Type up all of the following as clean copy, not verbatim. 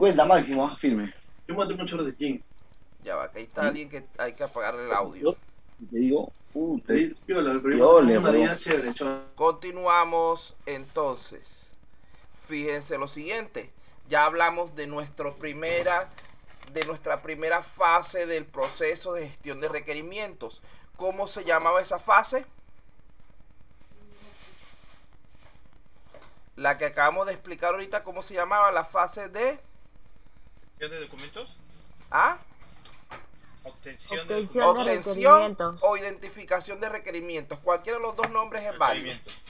50 máximo, firme. Yo maté mucho de Jin. Ya va, que ahí está alguien que hay que apagarle el audio. Yo te digo, te Piola, pero yo yo le una pego. día chévere, chaval. Continuamos entonces. Fíjense lo siguiente. Ya hablamos de nuestra primera fase del proceso de gestión de requerimientos. ¿Cómo se llamaba esa fase? La que acabamos de explicar ahorita, ¿cómo se llamaba? La fase de... ¿Gestión de documentos? ¿Ah? Obtención de Obtención documentos. de Obtención requerimientos. o identificación de requerimientos. Cualquiera de los dos nombres es válido. Requerimientos.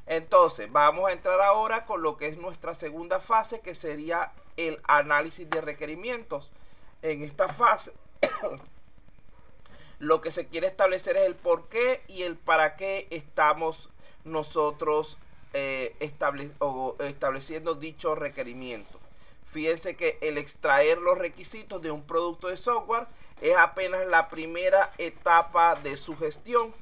Entonces, vamos a entrar ahora con lo que es nuestra segunda fase, que sería el análisis de requerimientos. En esta fase, lo que se quiere establecer es el por qué y el para qué estamos nosotros estableciendo dicho requerimiento. Fíjense que el extraer los requisitos de un producto de software es apenas la primera etapa de su gestión.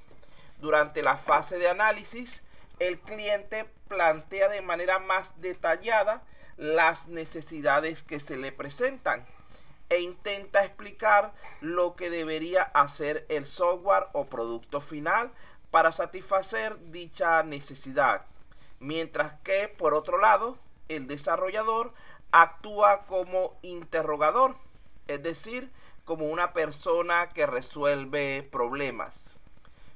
Durante la fase de análisis, el cliente plantea de manera más detallada las necesidades que se le presentan e intenta explicar lo que debería hacer el software o producto final para satisfacer dicha necesidad. Mientras que, por otro lado, el desarrollador actúa como interrogador, es decir, como una persona que resuelve problemas.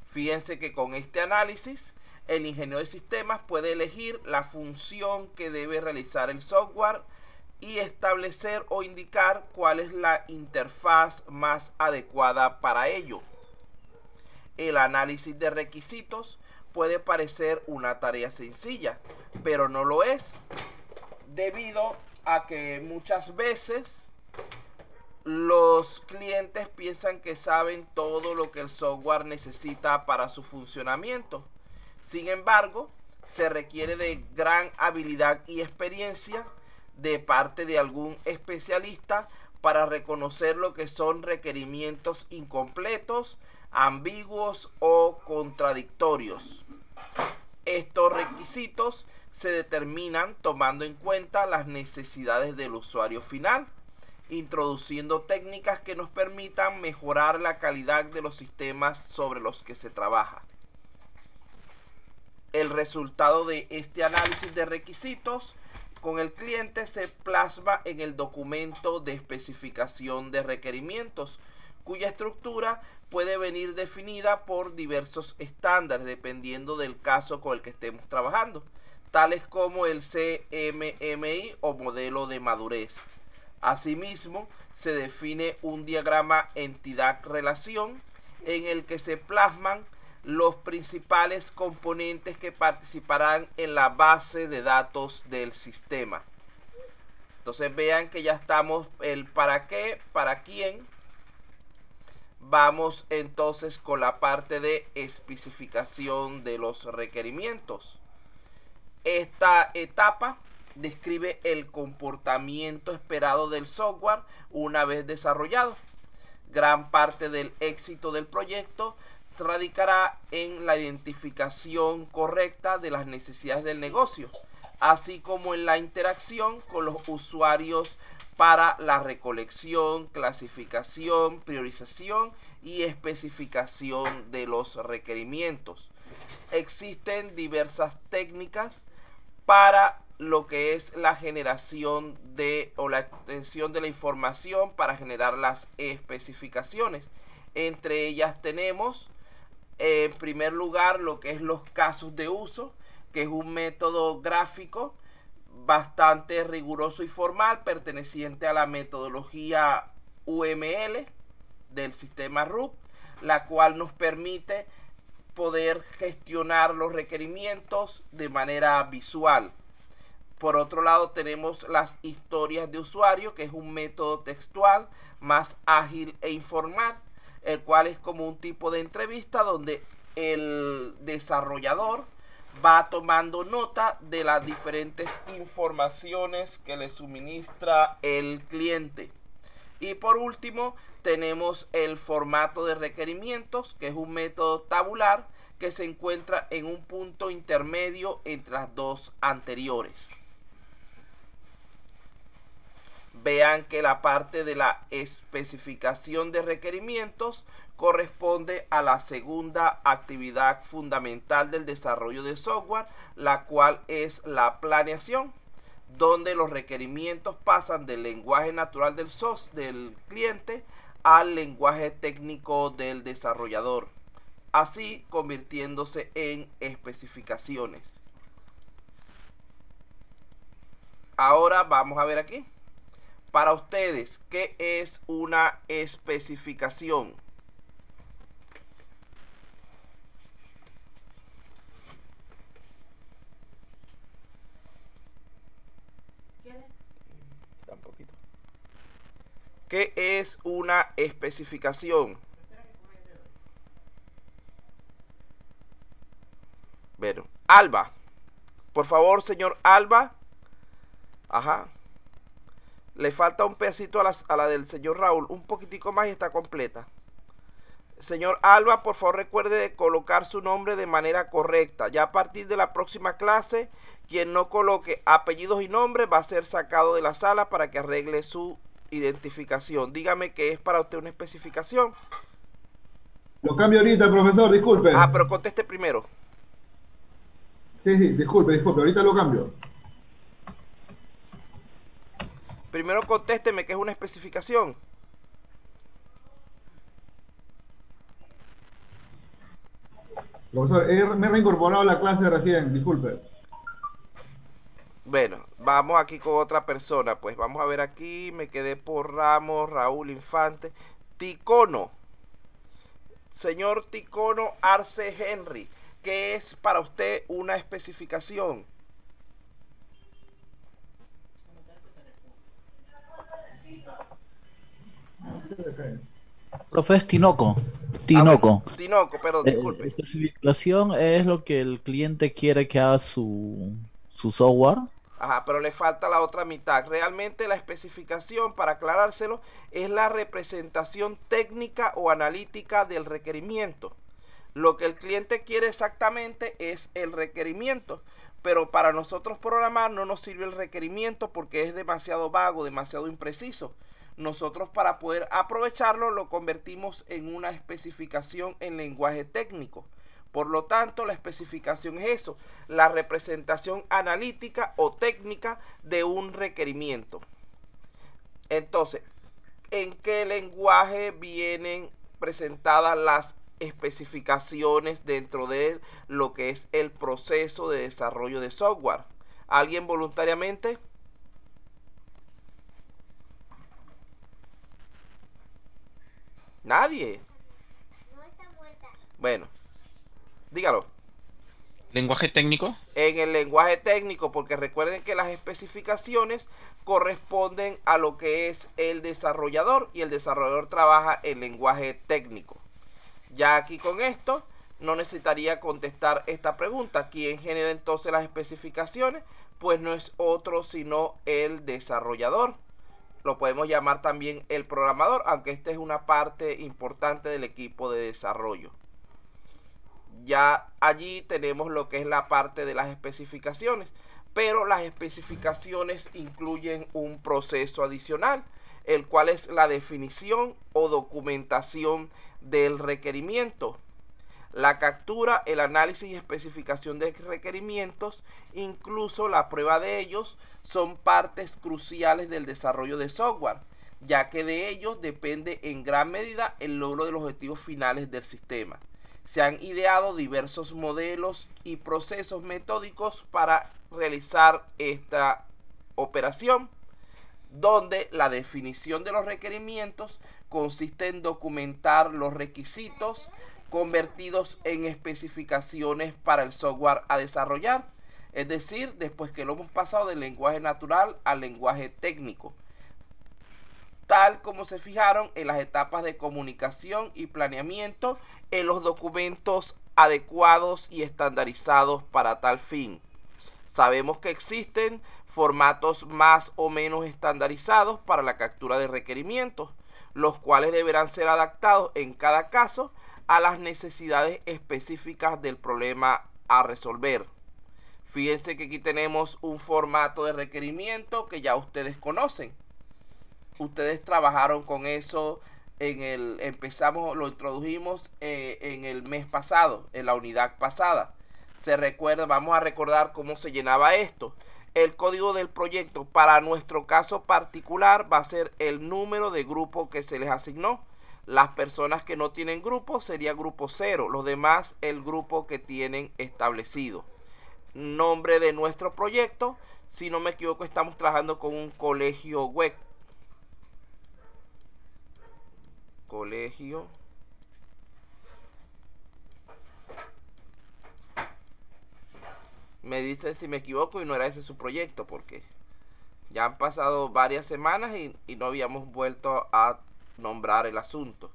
Fíjense que con este análisis, el ingeniero de sistemas puede elegir la función que debe realizar el software y establecer o indicar cuál es la interfaz más adecuada para ello. El análisis de requisitos puede parecer una tarea sencilla, pero no lo es, debido a que muchas veces los clientes piensan que saben todo lo que el software necesita para su funcionamiento. Sin embargo, se requiere de gran habilidad y experiencia de parte de algún especialista para reconocer lo que son requerimientos incompletos, ambiguos o contradictorios. Estos requisitos se determinan tomando en cuenta las necesidades del usuario final, introduciendo técnicas que nos permitan mejorar la calidad de los sistemas sobre los que se trabaja. El resultado de este análisis de requisitos con el cliente se plasma en el documento de especificación de requerimientos, cuya estructura puede venir definida por diversos estándares dependiendo del caso con el que estemos trabajando, tales como el CMMI o modelo de madurez. Asimismo, se define un diagrama entidad-relación en el que se plasman los principales componentes que participarán en la base de datos del sistema. Entonces vean que ya estamos el para qué, para quién. Vamos entonces con la parte de especificación de los requerimientos. Esta etapa describe el comportamiento esperado del software una vez desarrollado. Gran parte del éxito del proyecto radicará en la identificación correcta de las necesidades del negocio, así como en la interacción con los usuarios para la recolección, clasificación, priorización y especificación de los requerimientos. Existen diversas técnicas para lo que es la generación de o la extensión de la información para generar las especificaciones. Entre ellas tenemos en primer lugar lo que es los casos de uso, que es un método gráfico bastante riguroso y formal perteneciente a la metodología UML del sistema RUP, la cual nos permite poder gestionar los requerimientos de manera visual. Por otro lado tenemos las historias de usuario, que es un método textual más ágil e informal, el cual es como un tipo de entrevista donde el desarrollador va tomando nota de las diferentes informaciones que le suministra el cliente. Y por último tenemos el formato de requerimientos, que es un método tabular que se encuentra en un punto intermedio entre las dos anteriores. Vean que la parte de la especificación de requerimientos corresponde a la segunda actividad fundamental del desarrollo de software, la cual es la planeación, donde los requerimientos pasan del lenguaje natural del cliente al lenguaje técnico del desarrollador, así convirtiéndose en especificaciones. Ahora vamos a ver aquí. Para ustedes, ¿qué es una especificación? ¿Qué es una especificación? Bueno, Alba. Por favor, señor Alba. Ajá. Le falta un pedacito a la del señor Raúl. Un poquitico más y está completa. Señor Alba, por favor recuerde de colocar su nombre de manera correcta. Ya a partir de la próxima clase, quien no coloque apellidos y nombres va a ser sacado de la sala para que arregle su identificación. Dígame que es para usted una especificación. Lo cambio ahorita, profesor, disculpe. Ah, pero conteste primero. Sí, disculpe, ahorita lo cambio. Primero contésteme que es una especificación. Profesor, me he reincorporado a la clase recién, disculpe. Bueno, vamos aquí con otra persona. Pues vamos a ver aquí. Me quedé por Ramos, Raúl Infante. Ticono. Señor Ticono Arce Henry, ¿qué es para usted una especificación? Profe, es Tinoco. Tinoco. Tinoco, perdón, disculpe. Especificación es lo que el cliente quiere que haga su software. Ajá, pero le falta la otra mitad. Realmente la especificación, para aclarárselo, es la representación técnica o analítica del requerimiento. Lo que el cliente quiere exactamente es el requerimiento, pero para nosotros programar no nos sirve el requerimiento porque es demasiado vago, demasiado impreciso. Nosotros, para poder aprovecharlo, lo convertimos en una especificación en lenguaje técnico. Por lo tanto, la especificación es eso, la representación analítica o técnica de un requerimiento. Entonces, ¿en qué lenguaje vienen presentadas las especificaciones dentro de lo que es el proceso de desarrollo de software? ¿Alguien voluntariamente? Nadie. No está muerta. Bueno, dígalo. ¿Lenguaje técnico? En el lenguaje técnico, porque recuerden que las especificaciones corresponden a lo que es el desarrollador y el desarrollador trabaja en lenguaje técnico. Ya aquí con esto no necesitaría contestar esta pregunta. ¿Quién genera entonces las especificaciones? Pues no es otro sino el desarrollador. Lo podemos llamar también el programador, aunque esta es una parte importante del equipo de desarrollo. Ya allí tenemos lo que es la parte de las especificaciones, pero las especificaciones incluyen un proceso adicional, el cual es la definición o documentación del requerimiento. La captura, el análisis y especificación de requerimientos, incluso la prueba de ellos, son partes cruciales del desarrollo de software, ya que de ellos depende en gran medida el logro de los objetivos finales del sistema. Se han ideado diversos modelos y procesos metódicos para realizar esta operación, donde la definición de los requerimientos consiste en documentar los requisitos convertidos en especificaciones para el software a desarrollar, es decir, después que lo hemos pasado del lenguaje natural al lenguaje técnico, tal como se fijaron en las etapas de comunicación y planeamiento en los documentos adecuados y estandarizados para tal fin. Sabemos que existen formatos más o menos estandarizados para la captura de requerimientos, los cuales deberán ser adaptados en cada caso a las necesidades específicas del problema a resolver. Fíjense que aquí tenemos un formato de requerimiento que ya ustedes conocen. ustedes trabajaron con eso lo introdujimos en el mes pasado, en la unidad pasada. Se recuerda, vamos a recordar cómo se llenaba esto. El código del proyecto para nuestro caso particular va a ser el número de grupo que se les asignó. Las personas que no tienen grupo sería grupo 0, los demás el grupo que tienen establecido. Nombre de nuestro proyecto, si no me equivoco, estamos trabajando con un colegio web. Colegio me dice si me equivoco y no era ese su proyecto, porque ya han pasado varias semanas y no habíamos vuelto a nombrar el asunto.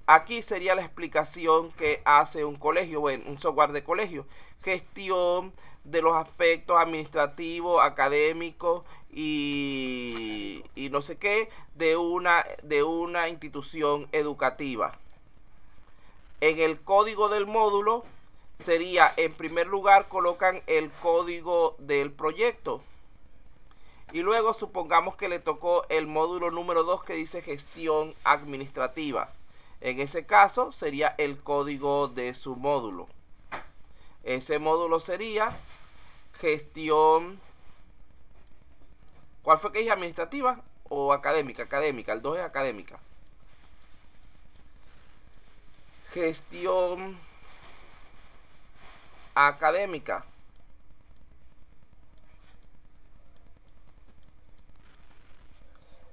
Aquí sería la explicación que hace un colegio, bueno, un software de colegio: gestión de los aspectos administrativos, académicos y no sé qué de una institución educativa. En el código del módulo sería, en primer lugar, colocan el código del proyecto y luego supongamos que le tocó el módulo número 2 que dice gestión administrativa. En ese caso sería el código de su módulo. Ese módulo sería gestión, ¿cuál fue que dije? ¿Administrativa o académica? Académica, el 2 es académica. Gestión académica.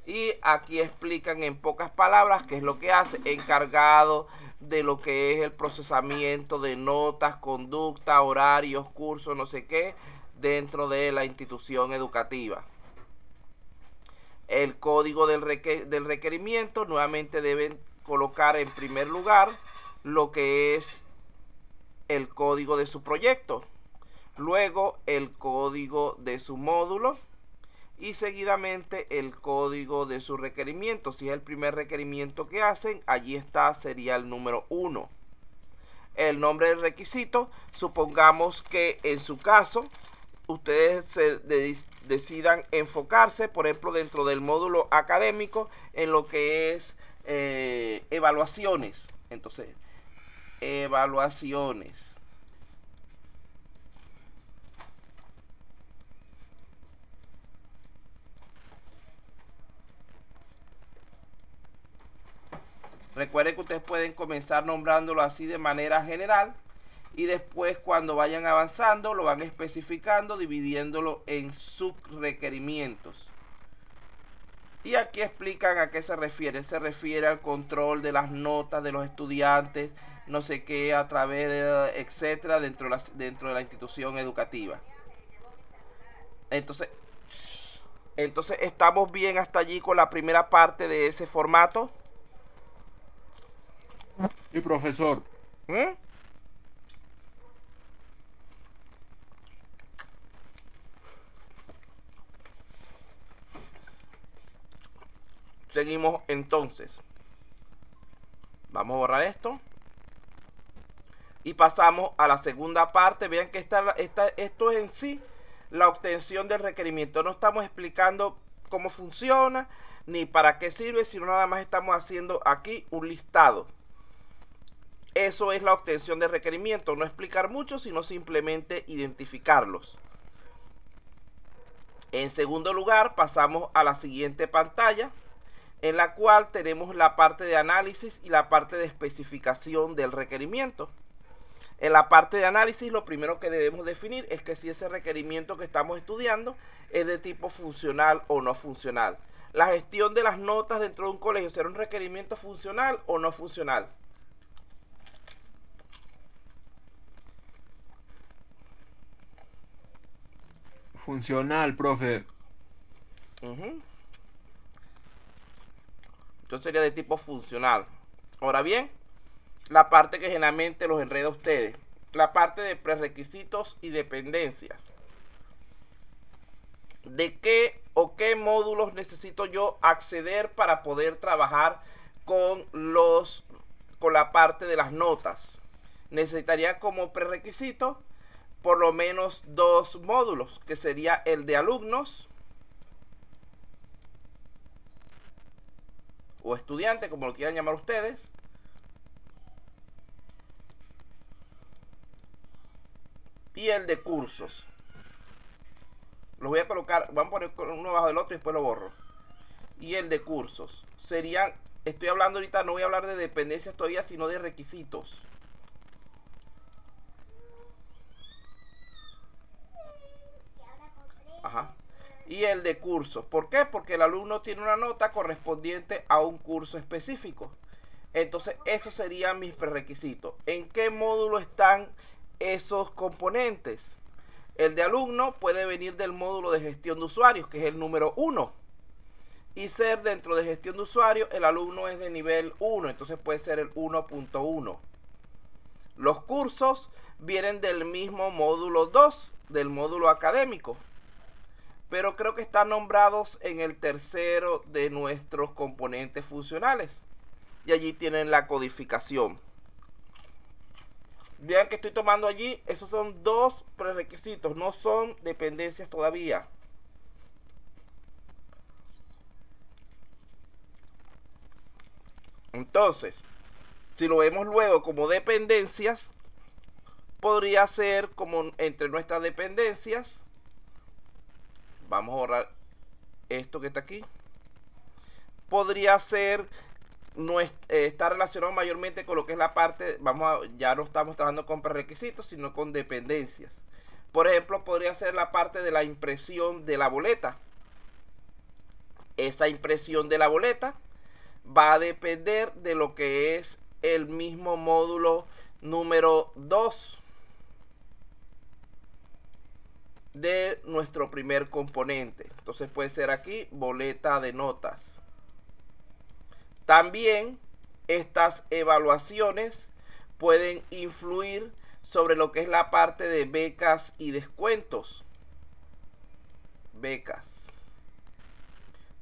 Y aquí explican en pocas palabras qué es lo que hace: encargado de lo que es el procesamiento de notas, conducta, horarios, cursos, no sé qué, dentro de la institución educativa. El código del requerimiento, nuevamente deben colocar en primer lugar lo que es el código de su proyecto, luego el código de su módulo y seguidamente el código de su requerimiento. Si es el primer requerimiento que hacen, allí está, sería el número 1. El nombre del requisito, supongamos que en su caso ustedes decidan enfocarse, por ejemplo, dentro del módulo académico, en lo que es evaluaciones. Entonces, evaluaciones. Recuerden que ustedes pueden comenzar nombrándolo así de manera general y después, cuando vayan avanzando, lo van especificando, dividiéndolo en subrequerimientos. Y aquí explican a qué se refiere. Se refiere al control de las notas de los estudiantes, no sé qué, a través de etcétera, dentro de la institución educativa. Entonces estamos bien hasta allí con la primera parte de ese formato. Sí, profesor. Seguimos entonces. Vamos a borrar esto. Y pasamos a la segunda parte. Vean que esto es en sí la obtención del requerimiento. No estamos explicando cómo funciona ni para qué sirve, sino nada más estamos haciendo aquí un listado. Eso es la obtención de requerimiento. No explicar mucho, sino simplemente identificarlos. En segundo lugar, pasamos a la siguiente pantalla, en la cual tenemos la parte de análisis y la parte de especificación del requerimiento. En la parte de análisis, lo primero que debemos definir es que si ese requerimiento que estamos estudiando es de tipo funcional o no funcional. La gestión de las notas dentro de un colegio, ¿será un requerimiento funcional o no funcional? Funcional, profe. Entonces sería de tipo funcional. Ahora bien, la parte que generalmente los enreda a ustedes, la parte de prerequisitos y dependencias. ¿De qué o qué módulos necesito yo acceder para poder trabajar con la parte de las notas? Necesitaría como prerequisito por lo menos 2 módulos, que sería el de alumnos o estudiante, como lo quieran llamar ustedes. Y el de cursos. Los voy a colocar, van a poner uno abajo del otro y después lo borro. Y el de cursos. Serían, estoy hablando ahorita, no voy a hablar de dependencias todavía, sino de requisitos. Ajá. Y el de cursos. ¿Por qué? Porque el alumno tiene una nota correspondiente a un curso específico. Entonces, esos serían mis prerequisitos. ¿En qué módulo están esos componentes? El de alumno puede venir del módulo de gestión de usuarios, que es el número 1. Y ser dentro de gestión de usuarios, el alumno es de nivel 1, entonces puede ser el 1.1. Los cursos vienen del mismo módulo 2, del módulo académico. Pero creo que están nombrados en el tercero de nuestros componentes funcionales. Y allí tienen la codificación. Vean que estoy tomando allí, esos son 2 prerequisitos, no son dependencias todavía. Entonces, si lo vemos luego como dependencias, podría ser como entre nuestras dependencias. Vamos a borrar esto que está aquí. Podría ser, no está relacionado mayormente con lo que es la parte, ya no estamos trabajando con prerequisitos, sino con dependencias. Por ejemplo, podría ser la parte de la impresión de la boleta. Esa impresión de la boleta va a depender de lo que es el mismo módulo número 2 de nuestro primer componente. Entonces puede ser aquí boleta de notas. También estas evaluaciones pueden influir sobre lo que es la parte de becas y descuentos. Becas.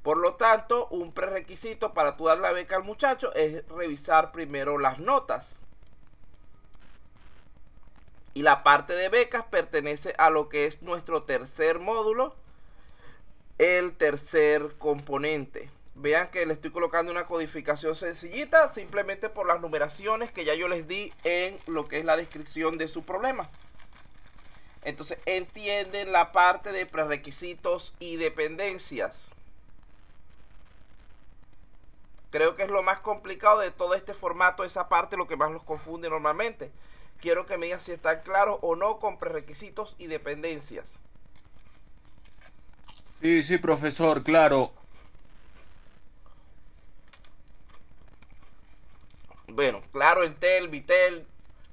Por lo tanto, un prerequisito para tú dar la beca al muchacho es revisar primero las notas. Y la parte de becas pertenece a lo que es nuestro tercer módulo, el tercer componente. Vean que le estoy colocando una codificación sencillita, simplemente por las numeraciones que ya yo les di en lo que es la descripción de su problema. Entonces, entienden la parte de prerequisitos y dependencias. Creo que es lo más complicado de todo este formato, esa parte, lo que más los confunde normalmente. Quiero que me digan si están claros o no con prerequisitos y dependencias. Sí, sí, profesor, claro. Bueno, claro, Entel, Vitel,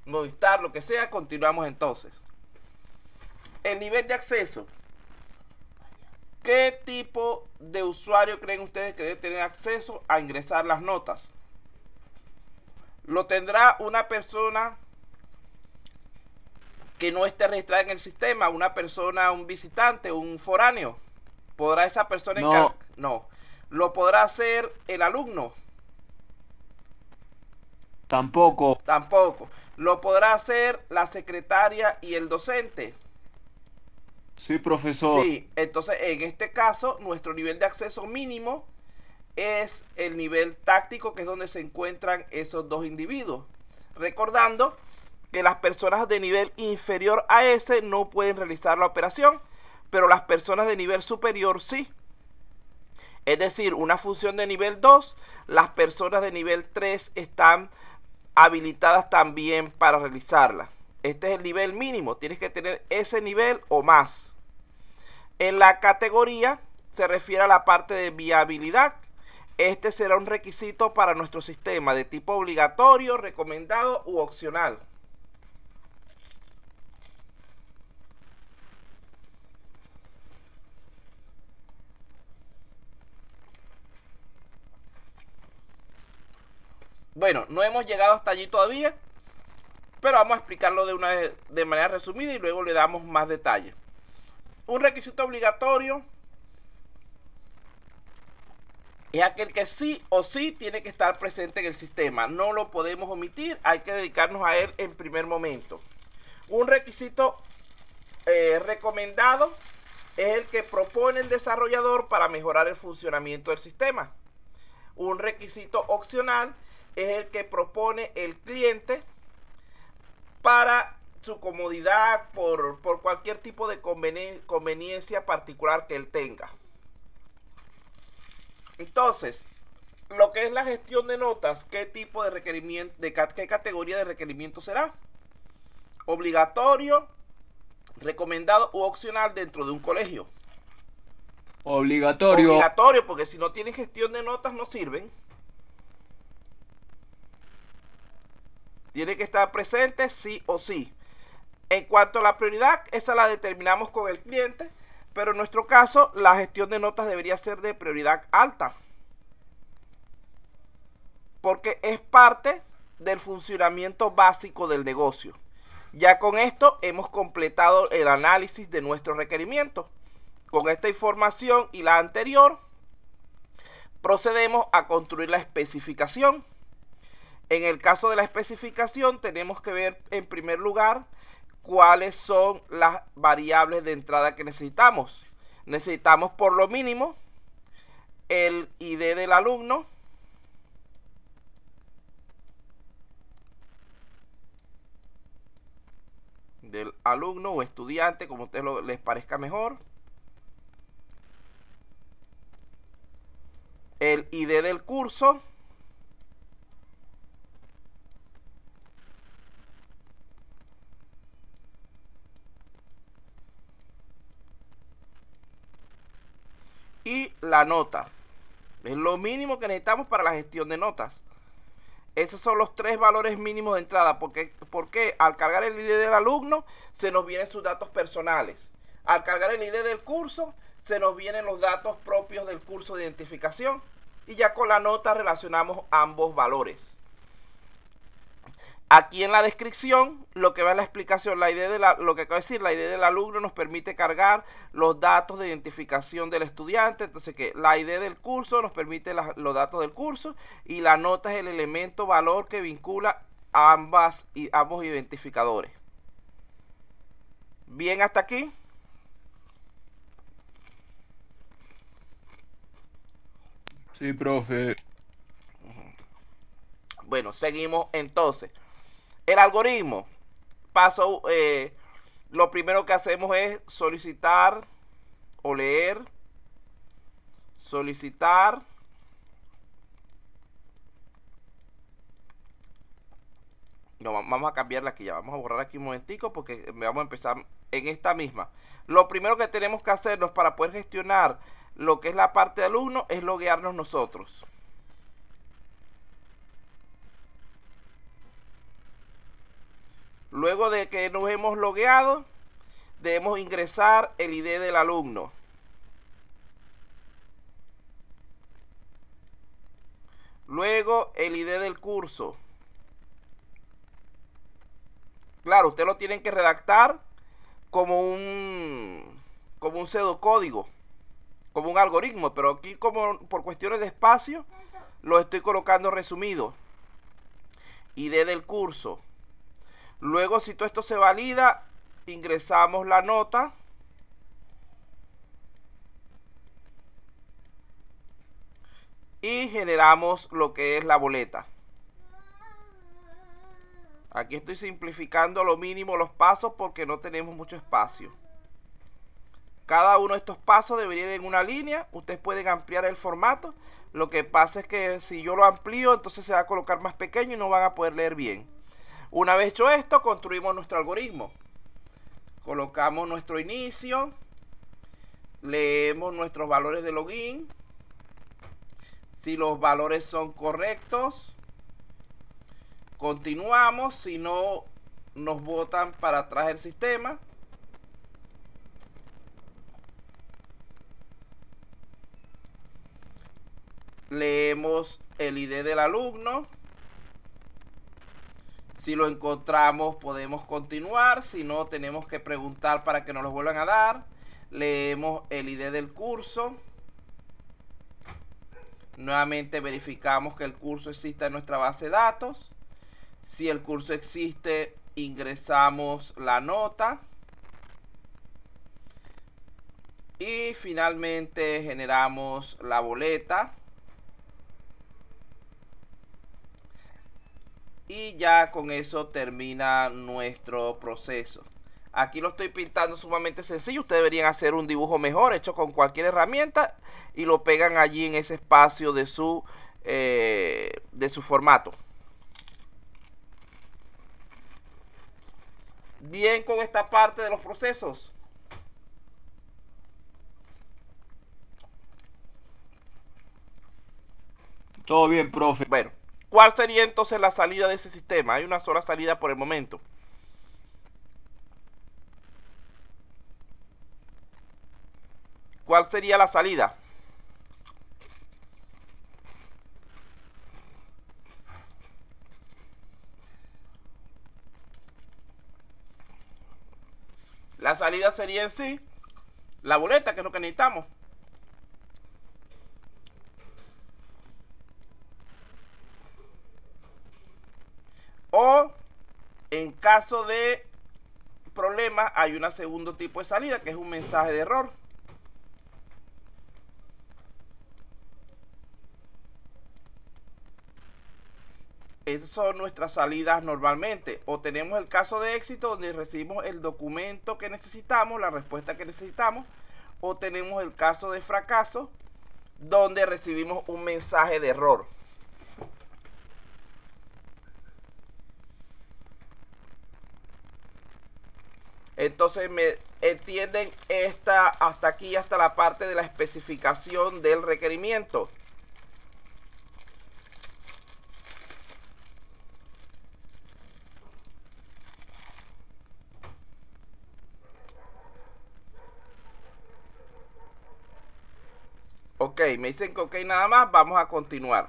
Movistar, lo que sea, continuamos entonces. El nivel de acceso. ¿Qué tipo de usuario creen ustedes que debe tener acceso a ingresar las notas? ¿Lo tendrá una persona que no esté registrada en el sistema? ¿Una persona, un visitante, un foráneo? ¿Podrá esa persona No. No. ¿Lo podrá hacer el alumno? Tampoco. Tampoco. ¿Lo podrá hacer la secretaria y el docente? Sí, profesor. Sí, entonces en este caso nuestro nivel de acceso mínimo es el nivel táctico, que es donde se encuentran esos dos individuos. Recordando que las personas de nivel inferior a ese no pueden realizar la operación, pero las personas de nivel superior sí. Es decir, una función de nivel 2, las personas de nivel 3 están habilitadas también para realizarla. Este es el nivel mínimo, tienes que tener ese nivel o más. En la categoría se refiere a la parte de viabilidad. Este será un requisito para nuestro sistema de tipo obligatorio, recomendado u opcional. Bueno, no hemos llegado hasta allí todavía, pero vamos a explicarlo de manera resumida y luego le damos más detalles. Un requisito obligatorio es aquel que sí o sí tiene que estar presente en el sistema. No lo podemos omitir, hay que dedicarnos a él en primer momento. Un requisito recomendado es el que propone el desarrollador para mejorar el funcionamiento del sistema. Un requisito opcional es el que propone el cliente para su comodidad, por cualquier tipo de conveniencia particular que él tenga. Entonces, lo que es la gestión de notas, ¿qué tipo de requerimiento, qué categoría de requerimiento será? Obligatorio, recomendado u opcional dentro de un colegio. Obligatorio. Obligatorio, porque si no tienen gestión de notas no sirven. Tiene que estar presente sí o sí. En cuanto a la prioridad, esa la determinamos con el cliente, pero en nuestro caso la gestión de notas debería ser de prioridad alta, porque es parte del funcionamiento básico del negocio. Ya con esto hemos completado el análisis de nuestro requerimiento. Con esta información y la anterior, procedemos a construir la especificación. En el caso de la especificación, tenemos que ver en primer lugar cuáles son las variables de entrada que necesitamos. Necesitamos por lo mínimo el ID del alumno, o estudiante, como a ustedes les parezca mejor. El ID del curso. Y la nota. Es lo mínimo que necesitamos para la gestión de notas. Esos son los 3 valores mínimos de entrada. Porque al cargar el ID del alumno, se nos vienen sus datos personales. Al cargar el ID del curso, se nos vienen los datos propios del curso de identificación. Y ya con la nota relacionamos ambos valores. Aquí en la descripción, lo que va en la explicación, lo que acabo de decir, la ID del alumno nos permite cargar los datos de identificación del estudiante. Entonces, que la ID del curso nos permite los datos del curso, y la nota es el elemento valor que vincula a ambos identificadores. Bien, hasta aquí. Sí, profe. Bueno, seguimos entonces. El algoritmo. Lo primero que hacemos es solicitar o leer. Solicitar. No, vamos a cambiarla aquí ya. Vamos a borrar aquí un momentico porque vamos a empezar en esta misma. Lo primero que tenemos que hacernos para poder gestionar lo que es la parte de alumno es loguearnos nosotros. Luego de que nos hemos logueado, debemos ingresar el ID del alumno. Luego el ID del curso. Claro, ustedes lo tienen que redactar como un pseudocódigo, como un algoritmo, pero aquí como por cuestiones de espacio lo estoy colocando resumido. ID del curso. Luego, si todo esto se valida, ingresamos la nota. Y generamos lo que es la boleta. Aquí estoy simplificando lo mínimo los pasos porque no tenemos mucho espacio. Cada uno de estos pasos debería ir en una línea. Ustedes pueden ampliar el formato. Lo que pasa es que si yo lo amplío, entonces se va a colocar más pequeño y no van a poder leer bien. Una vez hecho esto, construimos nuestro algoritmo. Colocamos nuestro inicio. Leemos nuestros valores de login. Si los valores son correctos, continuamos. Si no, nos botan para atrás el sistema. Leemos el ID del alumno. Si lo encontramos, podemos continuar. Si no, tenemos que preguntar para que nos lo vuelvan a dar. Leemos el ID del curso. Nuevamente verificamos que el curso exista en nuestra base de datos. Si el curso existe, ingresamos la nota. Y finalmente generamos la boleta. Y ya con eso termina nuestro proceso. Aquí lo estoy pintando sumamente sencillo. Ustedes deberían hacer un dibujo mejor hecho con cualquier herramienta y lo pegan allí en ese espacio de su formato. Bien con esta parte de los procesos. Todo bien, profe. Bueno, ¿cuál sería entonces la salida de ese sistema? Hay una sola salida por el momento. ¿Cuál sería la salida? La salida sería en sí la boleta, que es lo que necesitamos. O en caso de problemas hay un segundo tipo de salida, que es un mensaje de error. Esas son nuestras salidas normalmente. O tenemos el caso de éxito, donde recibimos el documento que necesitamos, la respuesta que necesitamos. O tenemos el caso de fracaso, donde recibimos un mensaje de error. Entonces me entienden hasta aquí, hasta la parte de la especificación del requerimiento. Ok, me dicen que ok nada más, vamos a continuar.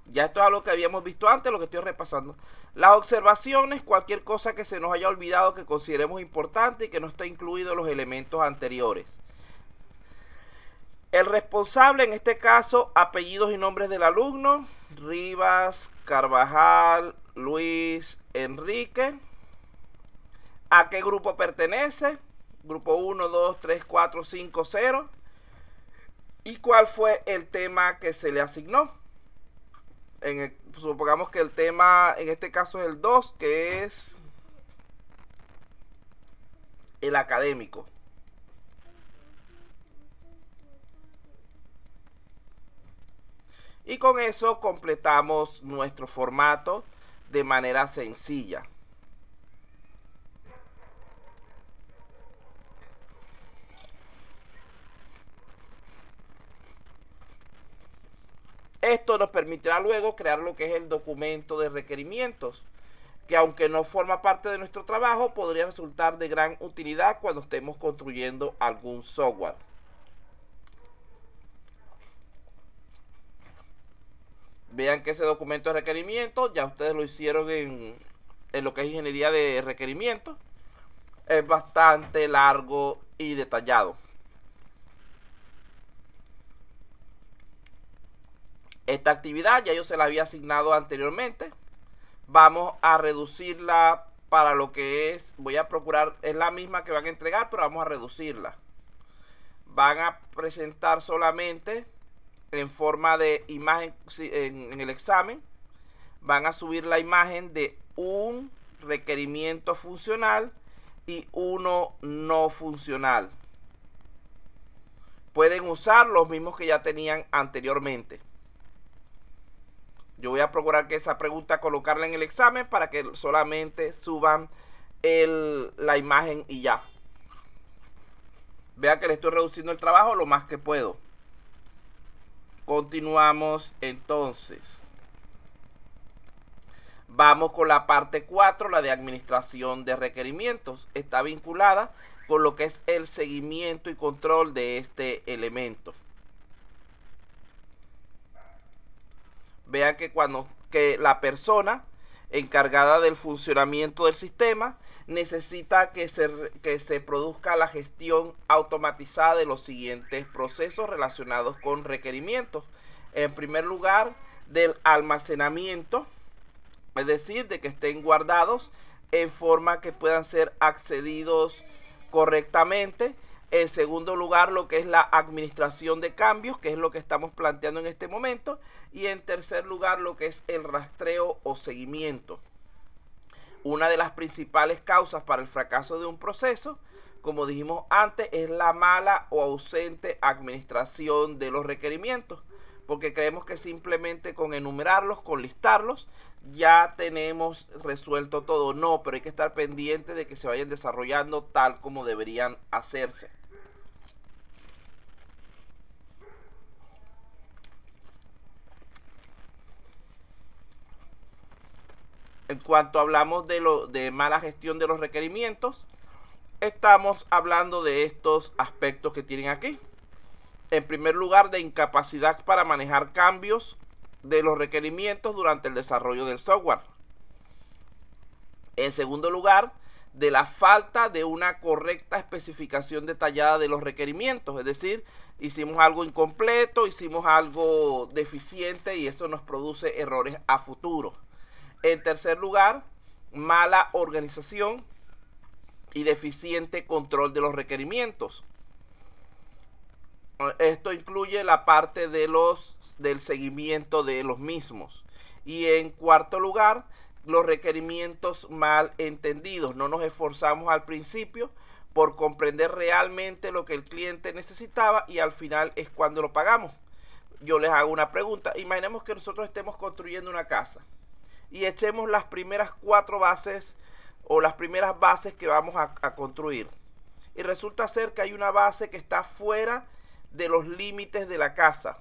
Ya esto es algo que habíamos visto antes, lo que estoy repasando. Las observaciones, cualquier cosa que se nos haya olvidado que consideremos importante y que no esté incluido en los elementos anteriores. El responsable, en este caso, apellidos y nombres del alumno: Rivas, Carvajal, Luis, Enrique. ¿A qué grupo pertenece? Grupo 1, 2, 3, 4, 5, 0. ¿Y cuál fue el tema que se le asignó? Supongamos que el tema en este caso es el 2, que es el académico. Y con eso completamos nuestro formato de manera sencilla. Esto nos permitirá luego crear lo que es el documento de requerimientos, que aunque no forma parte de nuestro trabajo, podría resultar de gran utilidad cuando estemos construyendo algún software. Vean que ese documento de requerimientos, ya ustedes lo hicieron en lo que es ingeniería de requerimientos. Es bastante largo y detallado. Esta actividad ya yo se la había asignado anteriormente. Vamos a reducirla para lo que es, voy a procurar, es la misma que van a entregar, pero vamos a reducirla. Van a presentar solamente en forma de imagen en el examen. Van a subir la imagen de un requerimiento funcional y uno no funcional. Pueden usar los mismos que ya tenían anteriormente. Yo voy a procurar que esa pregunta colocarla en el examen para que solamente suban la imagen y ya. Vean que le estoy reduciendo el trabajo lo más que puedo. Continuamos entonces. Vamos con la parte 4, la de administración de requerimientos. Está vinculada con lo que es el seguimiento y control de este elemento. Vean que la persona encargada del funcionamiento del sistema necesita que se produzca la gestión automatizada de los siguientes procesos relacionados con requerimientos. En primer lugar, del almacenamiento, es decir, de que estén guardados en forma que puedan ser accedidos correctamente En segundo lugar, lo que es la administración de cambios, que es lo que estamos planteando en este momento. Y en tercer lugar, lo que es el rastreo o seguimiento. Una de las principales causas para el fracaso de un proceso, como dijimos antes, es la mala o ausente administración de los requerimientos. Porque creemos que simplemente con enumerarlos, con listarlos, ya tenemos resuelto todo. No, pero hay que estar pendiente de que se vayan desarrollando tal como deberían hacerse. En cuanto hablamos de mala gestión de los requerimientos, estamos hablando de estos aspectos que tienen aquí. En primer lugar, de incapacidad para manejar cambios de los requerimientos durante el desarrollo del software. En segundo lugar, de la falta de una correcta especificación detallada de los requerimientos. Es decir, hicimos algo incompleto, hicimos algo deficiente y eso nos produce errores a futuro. En tercer lugar, mala organización y deficiente control de los requerimientos. Esto incluye la parte del seguimiento de los mismos. Y en cuarto lugar, los requerimientos mal entendidos. No nos esforzamos al principio por comprender realmente lo que el cliente necesitaba y al final es cuando lo pagamos. Yo les hago una pregunta. Imaginemos que nosotros estemos construyendo una casa y echemos las primeras 4 bases o las primeras bases que vamos a construir. Y resulta ser que hay una base que está fuera de los límites de la casa.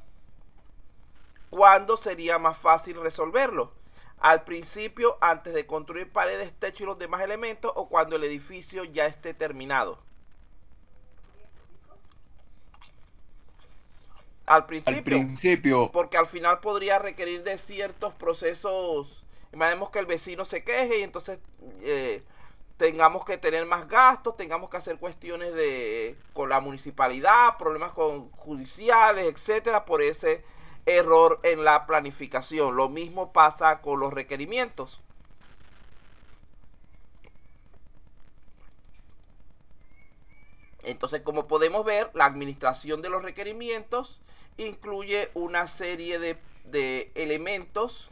¿Cuándo sería más fácil resolverlo? Al principio, antes de construir paredes, techo y los demás elementos, o cuando el edificio ya esté terminado. Al principio, porque al final podría requerir de ciertos procesos. Imaginemos que el vecino se queje y entonces tengamos que tener más gastos, tengamos que hacer cuestiones con la municipalidad, problemas judiciales, etcétera, por ese error en la planificación. Lo mismo pasa con los requerimientos. Entonces, como podemos ver, la administración de los requerimientos incluye una serie de elementos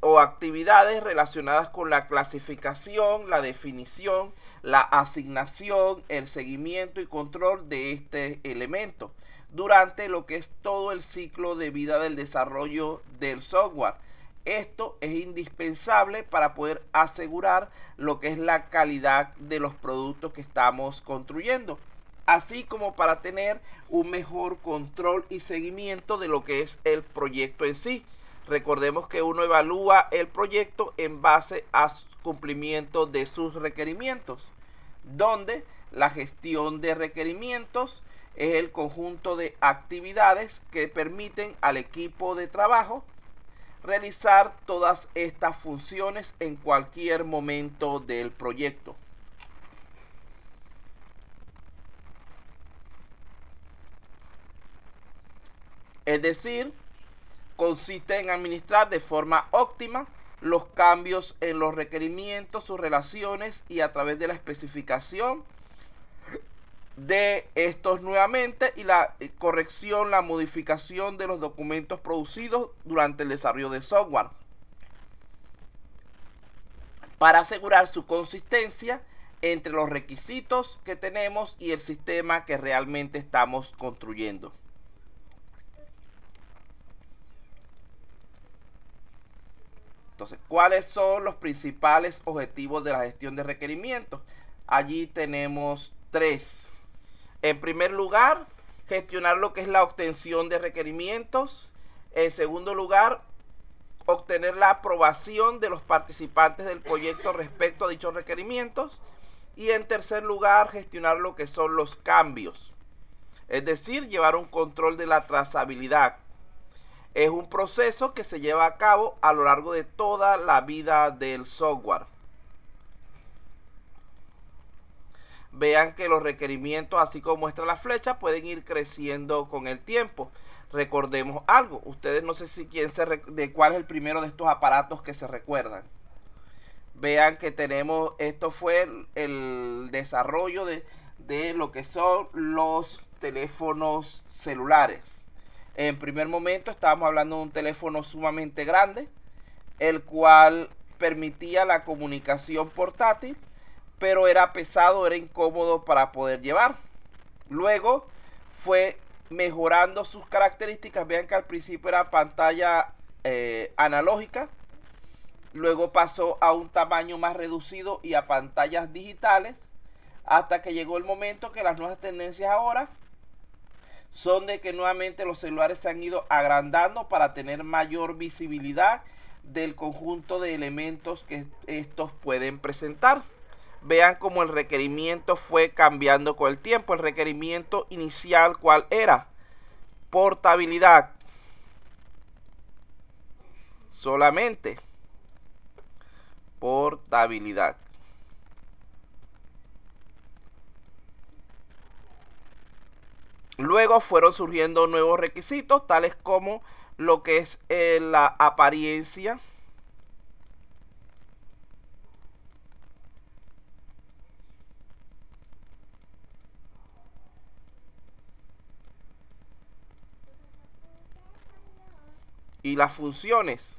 o actividades relacionadas con la clasificación, la definición, la asignación, el seguimiento y control de este elemento durante lo que es todo el ciclo de vida del desarrollo del software. Esto es indispensable para poder asegurar lo que es la calidad de los productos que estamos construyendo, así como para tener un mejor control y seguimiento de lo que es el proyecto en sí. Recordemos que uno evalúa el proyecto en base a cumplimiento de sus requerimientos, donde la gestión de requerimientos es el conjunto de actividades que permiten al equipo de trabajo realizar todas estas funciones en cualquier momento del proyecto. Es decir, consiste en administrar de forma óptima los cambios en los requerimientos, sus relaciones y a través de la especificación de estos nuevamente y la corrección, la modificación de los documentos producidos durante el desarrollo del software para asegurar su consistencia entre los requisitos que tenemos y el sistema que realmente estamos construyendo. Entonces, ¿cuáles son los principales objetivos de la gestión de requerimientos? Allí tenemos 3. En primer lugar, gestionar lo que es la obtención de requerimientos. En segundo lugar, obtener la aprobación de los participantes del proyecto respecto a dichos requerimientos. Y en tercer lugar, gestionar lo que son los cambios. Es decir, llevar un control de la trazabilidad. Es un proceso que se lleva a cabo a lo largo de toda la vida del software. Vean que los requerimientos, así como muestra la flecha, pueden ir creciendo con el tiempo. Recordemos algo. Ustedes no sé si de cuál es el primero de estos aparatos que se recuerdan. Vean que tenemos, esto fue el desarrollo de lo que son los teléfonos celulares. En primer momento estábamos hablando de un teléfono sumamente grande, el cual permitía la comunicación portátil, pero era pesado, era incómodo para poder llevar. Luego fue mejorando sus características. Vean que al principio era pantalla analógica, luego pasó a un tamaño más reducido y a pantallas digitales, hasta que llegó el momento que las nuevas tendencias ahora son de que nuevamente los celulares se han ido agrandando para tener mayor visibilidad del conjunto de elementos que estos pueden presentar. Vean cómo el requerimiento fue cambiando con el tiempo. El requerimiento inicial, ¿cuál era? Portabilidad. Solamente portabilidad. Luego fueron surgiendo nuevos requisitos, tales como lo que es la apariencia, y las funciones.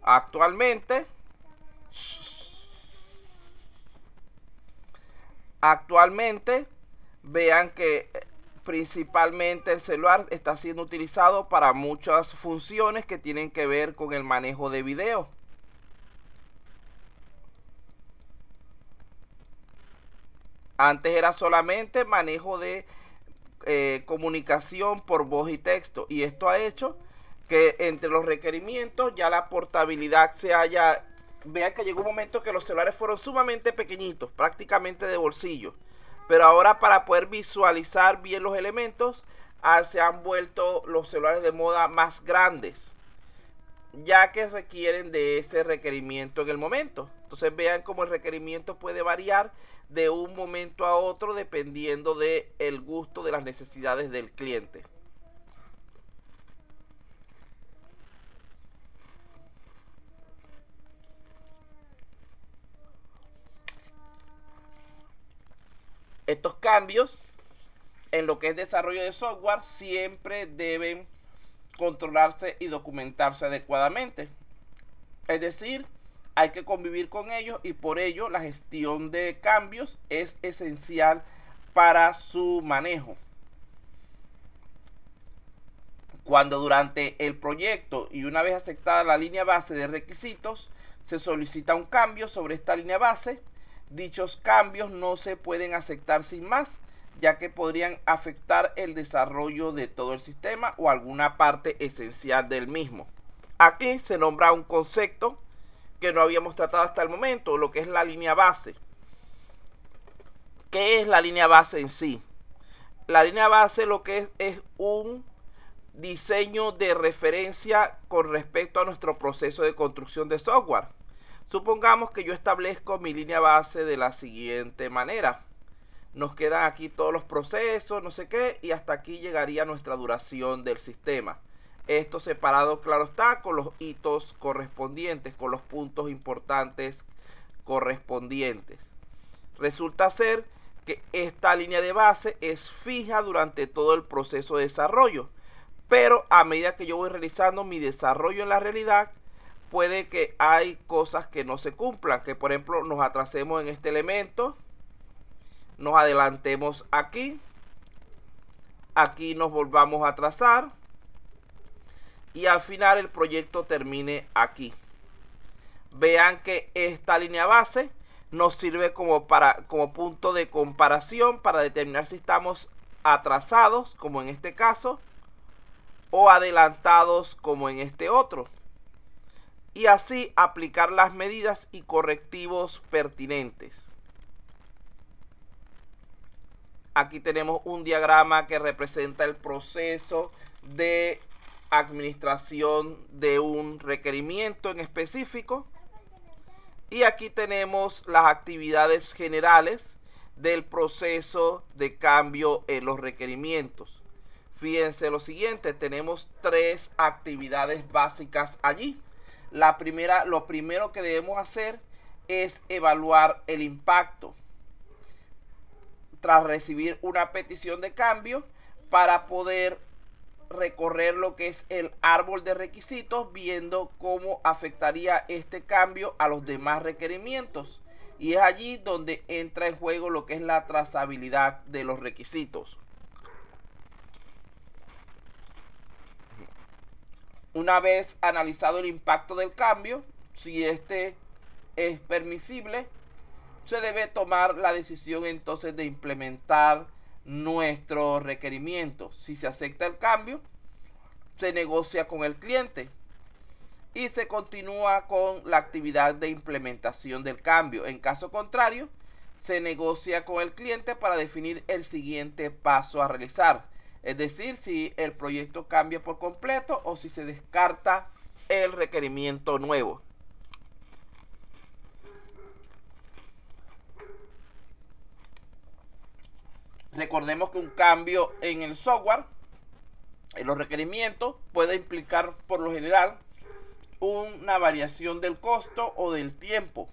Actualmente vean que principalmente el celular está siendo utilizado para muchas funciones que tienen que ver con el manejo de video. Antes era solamente manejo de comunicación por voz y texto, y esto ha hecho que entre los requerimientos ya la portabilidad se haya... Vean que llegó un momento que los celulares fueron sumamente pequeñitos, prácticamente de bolsillo, pero ahora para poder visualizar bien los elementos se han vuelto los celulares de moda más grandes, ya que requieren de ese requerimiento en el momento. Entonces vean cómo el requerimiento puede variar de un momento a otro dependiendo del gusto, de las necesidades del cliente. Estos cambios en lo que es desarrollo de software siempre deben controlarse y documentarse adecuadamente. Es decir, hay que convivir con ellos, y por ello la gestión de cambios es esencial para su manejo. Cuando durante el proyecto y una vez aceptada la línea base de requisitos se solicita un cambio sobre esta línea base, dichos cambios no se pueden aceptar sin más, ya que podrían afectar el desarrollo de todo el sistema o alguna parte esencial del mismo. Aquí se nombra un concepto que no habíamos tratado hasta el momento, lo que es la línea base. ¿Qué es la línea base en sí? La línea base lo que es un diseño de referencia con respecto a nuestro proceso de construcción de software. Supongamos que yo establezco mi línea base de la siguiente manera. Nos quedan aquí todos los procesos, no sé qué, y hasta aquí llegaría nuestra duración del sistema. Esto separado, claro está, con los hitos correspondientes, con los puntos importantes correspondientes. Resulta ser que esta línea de base es fija durante todo el proceso de desarrollo, pero a medida que yo voy realizando mi desarrollo en la realidad, puede que hay cosas que no se cumplan, que por ejemplo nos atrasemos en este elemento, nos adelantemos aquí nos volvamos a atrasar, y al final el proyecto termine aquí. Vean que esta línea base nos sirve como punto de comparación para determinar si estamos atrasados, como en este caso, o adelantados, como en este otro, y así aplicar las medidas y correctivos pertinentes. Aquí tenemos un diagrama que representa el proceso de administración de un requerimiento en específico, y aquí tenemos las actividades generales del proceso de cambio en los requerimientos. Fíjense lo siguiente, tenemos 3 actividades básicas allí. La primera, lo primero que debemos hacer es evaluar el impacto tras recibir una petición de cambio para poder recorrer lo que es el árbol de requisitos, viendo cómo afectaría este cambio a los demás requerimientos. Y es allí donde entra en juego lo que es la trazabilidad de los requisitos. Una vez analizado el impacto del cambio, si este es permisible, se debe tomar la decisión entonces de implementar nuestro requerimiento. Si se acepta el cambio, se negocia con el cliente y se continúa con la actividad de implementación del cambio. En caso contrario, se negocia con el cliente para definir el siguiente paso a realizar. Es decir, si el proyecto cambia por completo o si se descarta el requerimiento nuevo. Recordemos que un cambio en el software, en los requerimientos, puede implicar por lo general una variación del costo o del tiempo.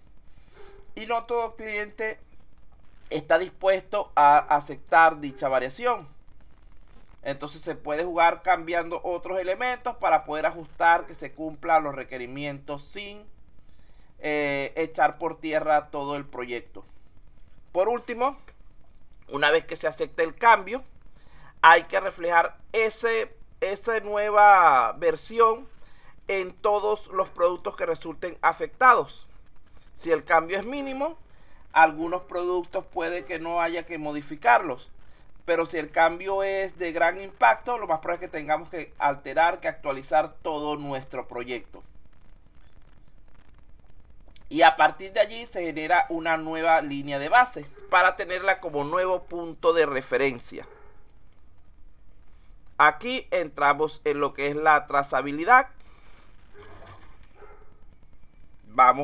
Y no todo cliente está dispuesto a aceptar dicha variación. Entonces se puede jugar cambiando otros elementos para poder ajustar que se cumplan los requerimientos sin echar por tierra todo el proyecto. Por último, una vez que se acepte el cambio, hay que reflejar esa nueva versión en todos los productos que resulten afectados. Si el cambio es mínimo, algunos productos puede que no haya que modificarlos. Pero si el cambio es de gran impacto, lo más probable es que tengamos que alterar, que actualizar todo nuestro proyecto. Y a partir de allí se genera una nueva línea de base para tenerla como nuevo punto de referencia. Aquí entramos en lo que es la trazabilidad. Vamos